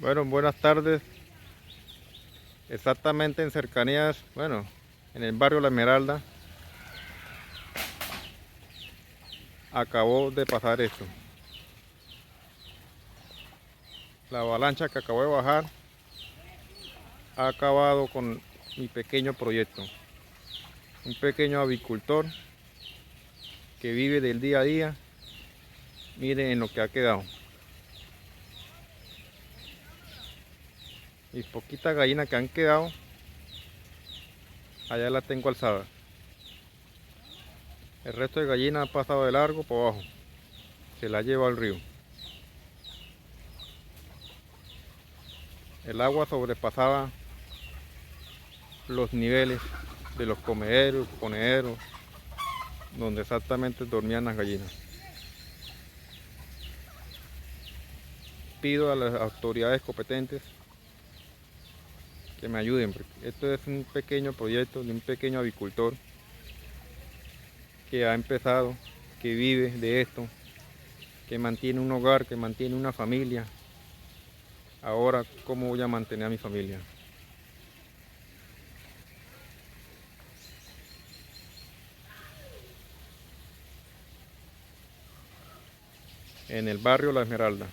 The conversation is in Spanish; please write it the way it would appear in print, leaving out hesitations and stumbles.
Bueno, buenas tardes. Exactamente en cercanías, bueno, en el barrio La Esmeralda, acabó de pasar esto. La avalancha que acabó de bajar ha acabado con mi pequeño proyecto. Un pequeño avicultor que vive del día a día. Miren en lo que ha quedado. Mis poquitas gallinas que han quedado, allá las tengo alzadas. El resto de gallinas ha pasado de largo por abajo. Se la lleva al río. El agua sobrepasaba los niveles de los comederos, ponederos, donde exactamente dormían las gallinas. Pido a las autoridades competentes que me ayuden, porque esto es un pequeño proyecto de un pequeño avicultor que ha empezado, que vive de esto, que mantiene un hogar, que mantiene una familia. Ahora, ¿cómo voy a mantener a mi familia? En el barrio La Esmeralda.